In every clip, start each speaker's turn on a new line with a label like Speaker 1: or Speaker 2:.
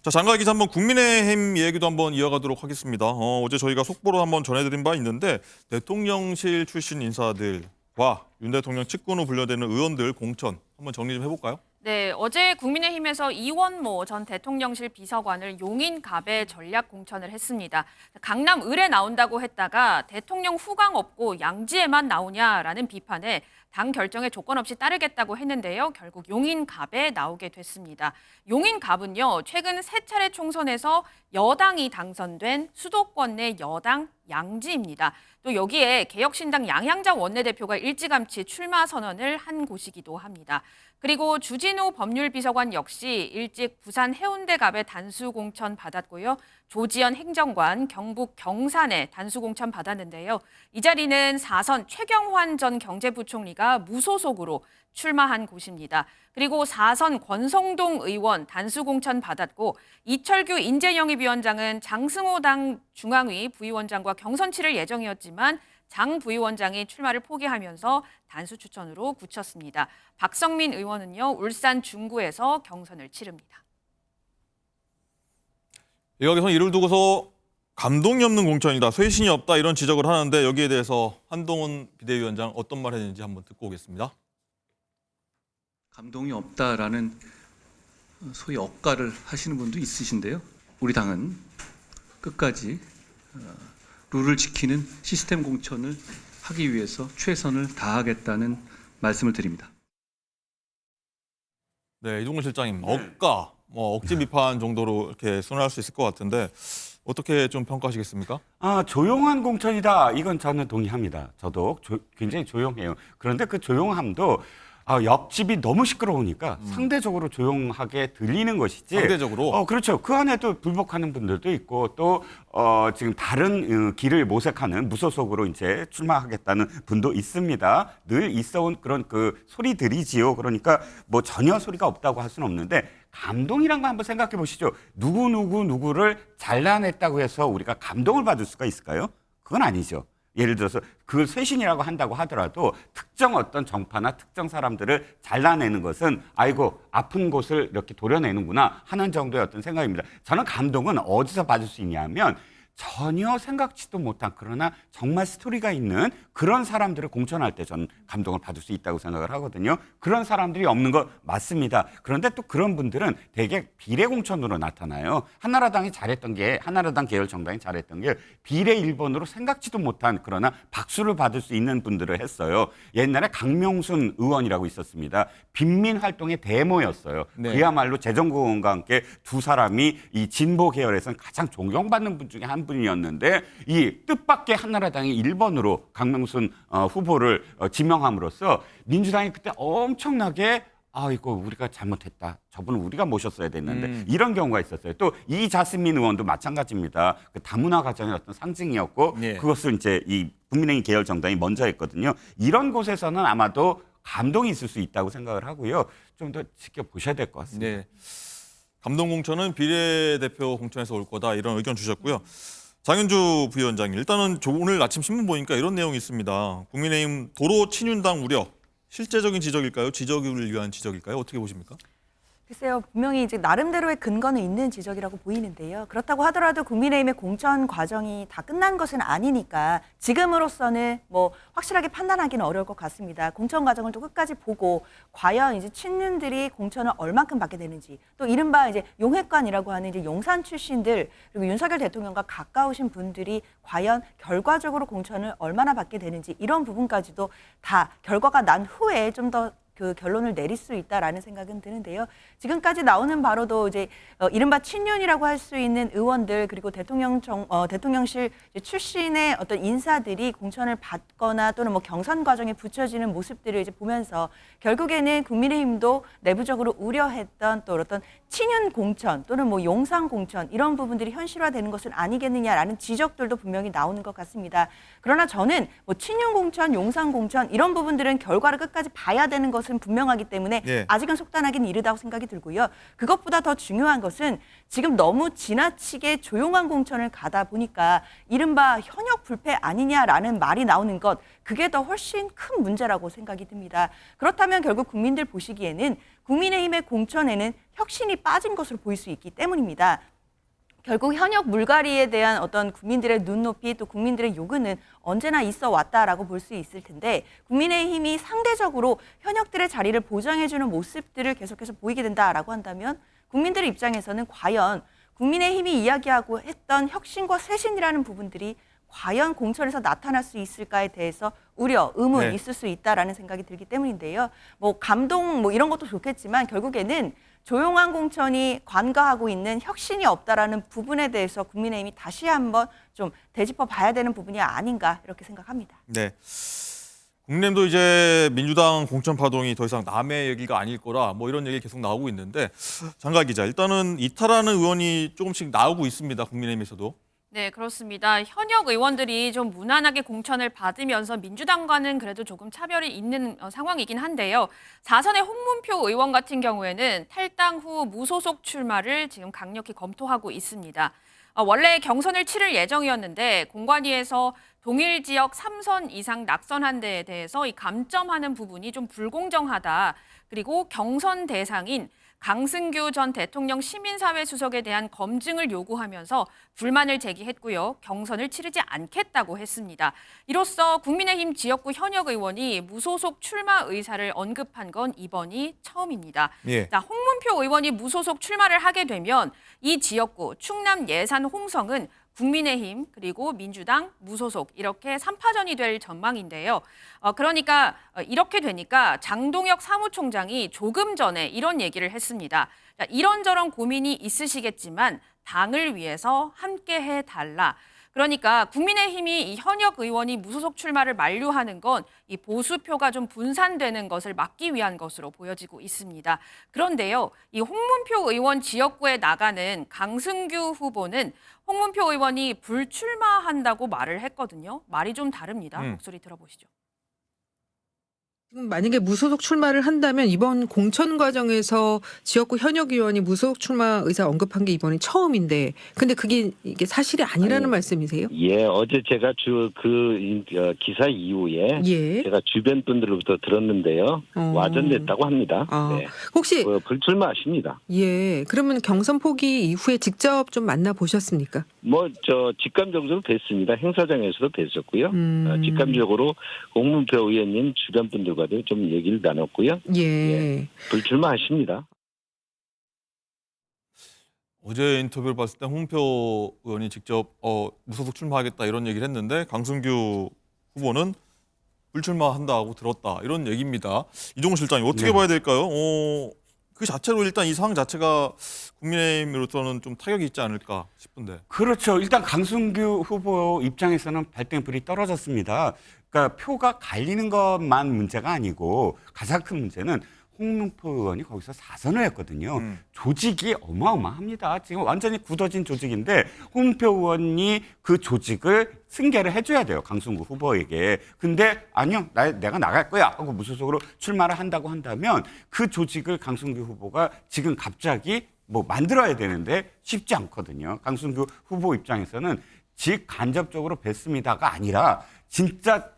Speaker 1: 자, 장가희 기자 한번 국민의힘 얘기도 한번 이어가도록 하겠습니다. 어제 저희가 속보로 한번 전해드린 바 있는데 대통령실 출신 인사들과 윤 대통령 측근으로 분류되는 의원들 공천 한번 정리 좀 해볼까요?
Speaker 2: 네, 어제 국민의힘에서 이원모 전 대통령실 비서관을 용인갑에 전략 공천을 했습니다. 강남 을에 나온다고 했다가 대통령 후광 없고 양지에만 나오냐라는 비판에 당 결정에 조건 없이 따르겠다고 했는데요. 결국 용인갑에 나오게 됐습니다. 용인갑은요, 최근 세 차례 총선에서 여당이 당선된 수도권 내 여당 양지입니다. 또 여기에 개혁신당 양향자 원내대표가 일찌감치 출마 선언을 한 곳이기도 합니다. 그리고 주진우 법률비서관 역시 일찍 부산 해운대갑에 단수공천 받았고요. 조지현 행정관 경북 경산에 단수공천 받았는데요. 이 자리는 4선 최경환 전 경제부총리가 무소속으로 출마한 곳입니다. 그리고 4선 권성동 의원 단수공천 받았고 이철규 인재영입위원장은 장승호 당 중앙위 부위원장과 경선 치를 예정이었지만 장 부위원장이 출마를 포기하면서 단수 추천으로 굳혔습니다. 박성민 의원은요, 울산 중구에서 경선을 치릅니다.
Speaker 1: 여기서 이를 두고서 감동이 없는 공천이다, 쇄신이 없다 이런 지적을 하는데 여기에 대해서 한동훈 비대위원장 어떤 말 했는지 한번 듣고 오겠습니다.
Speaker 3: 감동이 없다라는 소위 억가를 하시는 분도 있으신데요. 우리 당은 끝까지 룰을 지키는 시스템 공천을 하기 위해서 최선을 다하겠다는 말씀을 드립니다.
Speaker 1: 네, 이종근 실장님, 억가, 억지 비판 정도로 이렇게 순화할 수 있을 것 같은데 어떻게 좀 평가하시겠습니까?
Speaker 4: 조용한 공천이다. 이건 저는 동의합니다. 저도 굉장히 조용해요. 그런데 그 조용함도 옆집이 너무 시끄러우니까 상대적으로 조용하게 들리는 것이지.
Speaker 1: 상대적으로?
Speaker 4: 그렇죠. 그 안에도 불복하는 분들도 있고 또 지금 다른 길을 모색하는 무소속으로 이제 출마하겠다는 분도 있습니다. 늘 있어온 그런 그 소리들이지요. 그러니까 뭐 전혀 소리가 없다고 할 수는 없는데 감동이란 거 한번 생각해 보시죠. 누구를 잘라냈다고 해서 우리가 감동을 받을 수가 있을까요? 그건 아니죠. 예를 들어서 그걸 쇄신이라고 한다고 하더라도 특정 어떤 정파나 특정 사람들을 잘라내는 것은 아이고 아픈 곳을 이렇게 도려내는구나 하는 정도의 어떤 생각입니다. 저는 감동은 어디서 받을 수 있냐면 전혀 생각지도 못한 그러나 정말 스토리가 있는 그런 사람들을 공천할 때 저는 감동을 받을 수 있다고 생각을 하거든요. 그런 사람들이 없는 거 맞습니다. 그런데 또 그런 분들은 대개 비례 공천으로 나타나요. 한나라당 계열 정당이 잘했던 게 비례 1번으로 생각지도 못한 그러나 박수를 받을 수 있는 분들을 했어요. 옛날에 강명순 의원이라고 있었습니다. 빈민 활동의 데모였어요.
Speaker 1: 네.
Speaker 4: 그야말로 재정국원과 함께 두 사람이 이 진보 계열에서는 가장 존경받는 분 중에 한 분이었는데 이 뜻밖의 한나라당이 1번으로 강명순 후보를 지명함으로써 민주당이 그때 엄청나게 이거 우리가 잘못했다. 저분은 우리가 모셨어야 됐는데 이런 경우가 있었어요. 또 이자스민 의원도 마찬가지입니다. 그 다문화 가정의 어떤 상징이었고
Speaker 1: 예.
Speaker 4: 그것을 이제 이 국민의힘 계열 정당이 먼저 했거든요. 이런 곳에서는 아마도 감동이 있을 수 있다고 생각을 하고요. 좀 더 지켜보셔야 될 것 같습니다.
Speaker 1: 네. 감동 공천은 비례대표 공천에서 올 거다 이런 의견 주셨고요. 장윤주 부위원장님, 일단은 오늘 아침 신문 보니까 이런 내용이 있습니다. 국민의힘 도로 친윤당 우려, 실제적인 지적일까요? 지적을 위한 지적일까요? 어떻게 보십니까?
Speaker 5: 글쎄요, 분명히 이제 나름대로의 근거는 있는 지적이라고 보이는데요. 그렇다고 하더라도 국민의힘의 공천 과정이 다 끝난 것은 아니니까 지금으로서는 뭐 확실하게 판단하기는 어려울 것 같습니다. 공천 과정을 또 끝까지 보고 과연 이제 친윤들이 공천을 얼만큼 받게 되는지, 또 이른바 이제 용회관이라고 하는 이제 용산 출신들 그리고 윤석열 대통령과 가까우신 분들이 과연 결과적으로 공천을 얼마나 받게 되는지 이런 부분까지도 다 결과가 난 후에 좀 더 그 결론을 내릴 수 있다라는 생각은 드는데요. 지금까지 나오는 바로도 이제 이른바 친윤이라고 할 수 있는 의원들 그리고 대통령실 출신의 어떤 인사들이 공천을 받거나 또는 뭐 경선 과정에 붙여지는 모습들을 이제 보면서 결국에는 국민의힘도 내부적으로 우려했던 또 어떤 친윤 공천 또는 뭐 용상 공천 이런 부분들이 현실화되는 것은 아니겠느냐라는 지적들도 분명히 나오는 것 같습니다. 그러나 저는 뭐 친윤 공천, 용상 공천 이런 부분들은 결과를 끝까지 봐야 되는 것은 것은 분명하기 때문에
Speaker 1: 예.
Speaker 5: 아직은 속단하기는 이르다고 생각이 들고요. 그것보다 더 중요한 것은 지금 너무 지나치게 조용한 공천을 가다 보니까 이른바 현역 불패 아니냐라는 말이 나오는 것, 그게 더 훨씬 큰 문제라고 생각이 듭니다. 그렇다면 결국 국민들 보시기에는 국민의힘의 공천에는 혁신이 빠진 것으로 보일 수 있기 때문입니다. 결국 현역 물갈이에 대한 어떤 국민들의 눈높이 또 국민들의 요구는 언제나 있어 왔다라고 볼 수 있을 텐데 국민의힘이 상대적으로 현역들의 자리를 보장해주는 모습들을 계속해서 보이게 된다라고 한다면 국민들의 입장에서는 과연 국민의힘이 이야기하고 했던 혁신과 쇄신이라는 부분들이 과연 공천에서 나타날 수 있을까에 대해서 우려, 의문
Speaker 1: 네.
Speaker 5: 있을 수 있다라는 생각이 들기 때문인데요. 뭐 감동 뭐 이런 것도 좋겠지만 결국에는 조용한 공천이 관가하고 있는 혁신이 없다라는 부분에 대해서 국민의힘이 다시 한번 좀 되짚어 봐야 되는 부분이 아닌가 이렇게 생각합니다.
Speaker 1: 네. 국민의힘도 이제 민주당 공천 파동이 더 이상 남의 얘기가 아닐 거라 뭐 이런 얘기 계속 나오고 있는데 장가 기자, 일단은 이탈하는 의원이 조금씩 나오고 있습니다. 국민의힘에서도.
Speaker 2: 네, 그렇습니다. 현역 의원들이 좀 무난하게 공천을 받으면서 민주당과는 그래도 조금 차별이 있는 상황이긴 한데요. 4선의 홍문표 의원 같은 경우에는 탈당 후 무소속 출마를 지금 강력히 검토하고 있습니다. 원래 경선을 치를 예정이었는데 공관위에서 동일 지역 3선 이상 낙선한 데에 대해서 이 감점하는 부분이 좀 불공정하다. 그리고 경선 대상인 강승규 전 대통령 시민사회 수석에 대한 검증을 요구하면서 불만을 제기했고요. 경선을 치르지 않겠다고 했습니다. 이로써 국민의힘 지역구 현역 의원이 무소속 출마 의사를 언급한 건 이번이 처음입니다.
Speaker 1: 예.
Speaker 2: 자, 홍문표 의원이 무소속 출마를 하게 되면 이 지역구 충남 예산 홍성은 국민의힘 그리고 민주당 무소속 이렇게 3파전이 될 전망인데요. 그러니까 이렇게 되니까 장동혁 사무총장이 조금 전에 이런 얘기를 했습니다. 자, 이런저런 고민이 있으시겠지만 당을 위해서 함께 해달라. 그러니까 국민의힘이 이 현역 의원이 무소속 출마를 만류하는 건 이 보수표가 좀 분산되는 것을 막기 위한 것으로 보여지고 있습니다. 그런데요, 이 홍문표 의원 지역구에 나가는 강승규 후보는 홍문표 의원이 불출마한다고 말을 했거든요. 말이 좀 다릅니다. 목소리 들어보시죠.
Speaker 6: 지금 만약에 무소속 출마를 한다면 이번 공천 과정에서 지역구 현역 의원이 무소속 출마 의사 언급한 게 이번이 처음인데, 근데 이게 사실이 아니라는 말씀이세요?
Speaker 7: 예, 어제 제가 기사 이후에
Speaker 6: 예.
Speaker 7: 제가 주변 분들로부터 들었는데요. 와전됐다고 합니다. 네.
Speaker 6: 혹시
Speaker 7: 불출마하십니다.
Speaker 6: 예, 그러면 경선 포기 이후에 직접 좀 만나 보셨습니까?
Speaker 7: 직감적으로 뵀습니다. 행사장에서도 뵀었고요. 직감적으로 홍문표 의원님 주변 분들과도 좀 얘기를 나눴고요.
Speaker 6: 예.
Speaker 7: 불출마하십니다.
Speaker 1: 어제 인터뷰를 봤을 때 홍문표 의원이 직접 무소속 출마하겠다 이런 얘기를 했는데 강승규 후보는 불출마한다고 들었다 이런 얘기입니다. 이종훈 실장님 어떻게
Speaker 4: 네.
Speaker 1: 봐야 될까요? 그 자체로 일단 이 상황 자체가 국민의힘으로서는 좀 타격이 있지 않을까 싶은데.
Speaker 4: 그렇죠. 일단 강승규 후보 입장에서는 발등불이 떨어졌습니다. 그러니까 표가 갈리는 것만 문제가 아니고 가장 큰 문제는 홍문표 의원이 거기서 4선을 했거든요. 조직이 어마어마합니다. 지금 완전히 굳어진 조직인데 홍문표 의원이 그 조직을 승계를 해줘야 돼요. 강승규 후보에게. 근데 아니요. 내가 나갈 거야 하고 무소속으로 출마를 한다고 한다면 그 조직을 강승규 후보가 지금 갑자기 만들어야 되는데 쉽지 않거든요. 강승규 후보 입장에서는 직간접적으로 뵀습니다가 아니라 진짜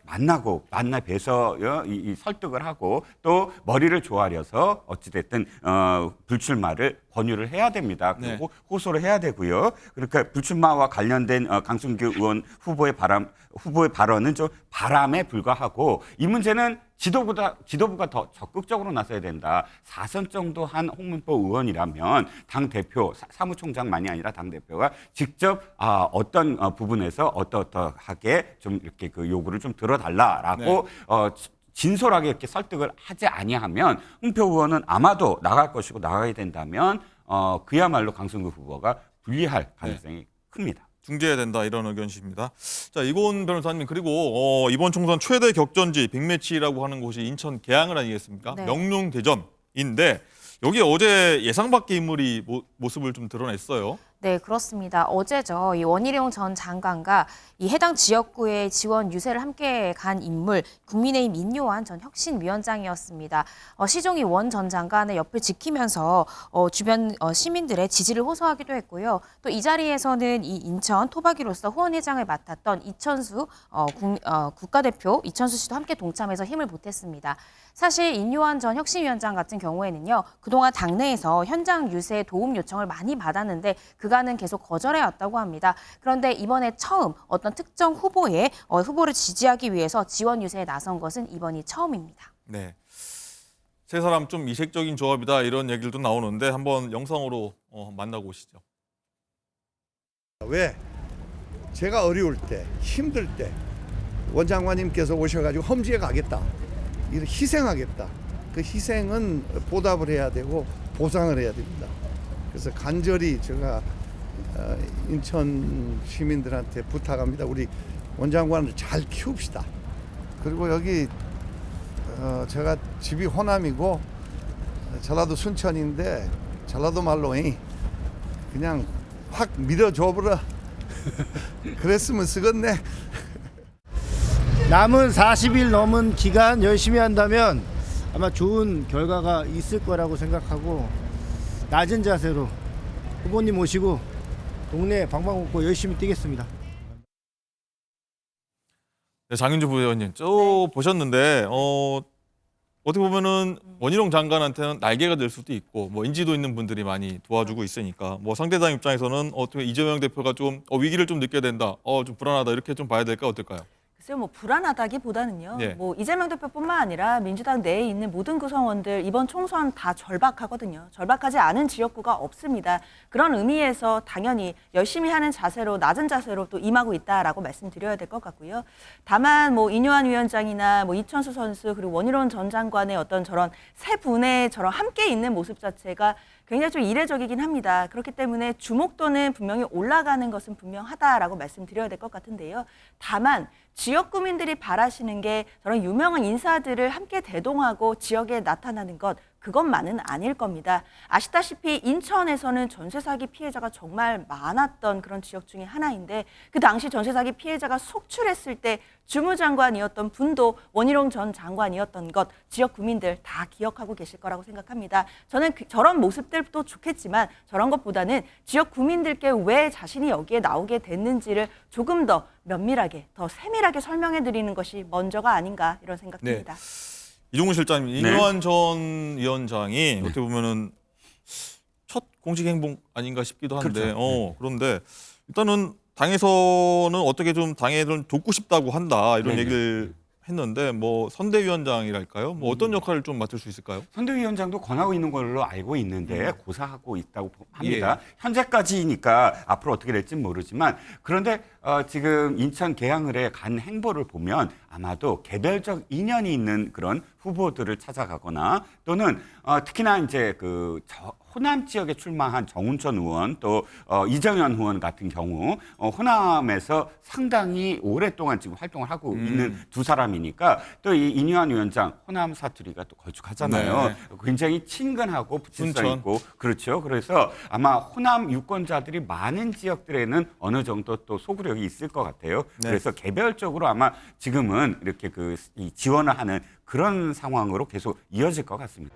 Speaker 4: 만나 뵈서 이 설득을 하고 또 머리를 조아려서 어찌됐든 불출마를 권유를 해야 됩니다. 그리고
Speaker 1: 네.
Speaker 4: 호소를 해야 되고요. 그러니까 불출마와 관련된 강승규 의원 후보의 발언은 좀 바람에 불과하고 이 문제는 지도부가 더 적극적으로 나서야 된다. 4선 정도 한 홍문표 의원이라면 당대표, 사무총장만이 아니라 당대표가 직접 어떤 부분에서 어떠하게 좀 이렇게 그 요구를 좀 들어달라라고 진솔하게 이렇게 설득을 하지 아니하면 홍문표 의원은 아마도 나갈 것이고 나가게 된다면 그야말로 강승규 후보가 불리할 가능성이 큽니다.
Speaker 1: 중재해야 된다 이런 의견이십니다. 자, 이고은 변호사님 그리고 이번 총선 최대 격전지 빅매치라고 하는 곳이 인천 계양을 아니겠습니까?
Speaker 2: 네.
Speaker 1: 명륜대전인데 여기 어제 예상 밖의 인물이 모습을 좀 드러냈어요.
Speaker 8: 네, 그렇습니다. 어제죠. 이 원희룡 전 장관과 이 해당 지역구의 지원 유세를 함께 간 인물, 국민의힘 인요한 전 혁신위원장이었습니다. 시종이 원 전 장관의 옆을 지키면서 주변 시민들의 지지를 호소하기도 했고요. 또 이 자리에서는 이 인천 토박이로서 후원회장을 맡았던 이천수 국가대표 이천수 씨도 함께 동참해서 힘을 보탰습니다. 사실 인요한 전 혁신위원장 같은 경우에는요, 그동안 당내에서 현장 유세에 도움 요청을 많이 받았는데 그간은 계속 거절해왔다고 합니다. 그런데 이번에 처음 어떤 특정 후보를 지지하기 위해서 지원 유세에 나선 것은 이번이 처음입니다.
Speaker 1: 네. 세 사람 좀 이색적인 조합이다 이런 얘기들도 나오는데 한번 영상으로 만나고 오시죠.
Speaker 9: 왜? 제가 어려울 때, 힘들 때 원장관님께서 오셔가지고 험지에 가겠다, 희생하겠다. 그 희생은 보답을 해야 되고 보상을 해야 됩니다. 그래서 간절히 제가 인천 시민들한테 부탁합니다. 우리 원장관을 잘 키웁시다. 그리고 여기 제가 집이 호남이고 전라도 순천인데 전라도 말로 그냥 확 밀어줘버려. 그랬으면 쓰겠네.
Speaker 10: 남은 40일 넘은 기간 열심히 한다면 아마 좋은 결과가 있을 거라고 생각하고 낮은 자세로 후보님 모시고 동네 방방곡곡 열심히 뛰겠습니다.
Speaker 1: 네, 장윤주 부의원님, 보셨는데 어떻게 보면은 원희룡 장관한테는 날개가 될 수도 있고 뭐 인지도 있는 분들이 많이 도와주고 있으니까 뭐 상대당 입장에서는 어떻게 이재명 대표가 좀 위기를 좀 느껴야 된다, 좀 불안하다 이렇게 좀 봐야 될까 어떨까요?
Speaker 5: 글쎄요, 뭐 불안하다기보다는요.
Speaker 1: 네.
Speaker 5: 뭐 이재명 대표뿐만 아니라 민주당 내에 있는 모든 구성원들 이번 총선 다 절박하거든요. 절박하지 않은 지역구가 없습니다. 그런 의미에서 당연히 열심히 하는 자세로, 낮은 자세로 또 임하고 있다라고 말씀드려야 될 것 같고요. 다만 뭐 인요한 위원장이나 뭐 이천수 선수 그리고 원희룡 전 장관의 어떤 저런 세 분의 저런 함께 있는 모습 자체가 굉장히 좀 이례적이긴 합니다. 그렇기 때문에 주목도는 분명히 올라가는 것은 분명하다라고 말씀드려야 될 것 같은데요. 다만 지역 구민들이 바라시는 게 저런 유명한 인사들을 함께 대동하고 지역에 나타나는 것, 그것만은 아닐 겁니다. 아시다시피 인천에서는 전세 사기 피해자가 정말 많았던 그런 지역 중에 하나인데 그 당시 전세 사기 피해자가 속출했을 때 주무장관이었던 분도 원희룡 전 장관이었던 것 지역 구민들 다 기억하고 계실 거라고 생각합니다. 저는 저런 모습들도 좋겠지만 저런 것보다는 지역 구민들께 왜 자신이 여기에 나오게 됐는지를 조금 더 면밀하게, 더 세밀하게 설명해 드리는 것이 먼저가 아닌가 이런 생각입니다.
Speaker 1: 이종훈 실장님, 인요한 전 위원장이 어떻게 보면은 첫 공식 행동 아닌가 싶기도 한데,
Speaker 4: 그렇죠.
Speaker 1: 그런데 일단은 당에서는 어떻게 좀 당에 좀 돕고 싶다고 한다 이런
Speaker 4: 네네.
Speaker 1: 얘기를 했는데 뭐 선대위원장이랄까요? 뭐 어떤 역할을 좀 맡을 수 있을까요?
Speaker 4: 선대위원장도 권하고 있는 걸로 알고 있는데 고사하고 있다고 합니다. 현재까지니까 앞으로 어떻게 될지는 모르지만 그런데 지금 인천 계양을에 간 행보를 보면 아마도 개별적 인연이 있는 그런 후보들을 찾아가거나 또는 특히나 이제 호남 지역에 출마한 정운천 의원 또 이정현 의원 같은 경우 호남에서 상당히 오랫동안 지금 활동을 하고 있는 두 사람이니까 또 이 인요한 위원장 호남 사투리가 또 걸쭉하잖아요.
Speaker 1: 네.
Speaker 4: 굉장히 친근하고 붙임성
Speaker 1: 순천.
Speaker 4: 있고 그렇죠. 그래서 아마 호남 유권자들이 많은 지역들에는 어느 정도 또 소구력이 있을 것 같아요.
Speaker 1: 네.
Speaker 4: 그래서 개별적으로 아마 지금은 이렇게 이 지원을 하는 그런 상황으로 계속 이어질 것 같습니다.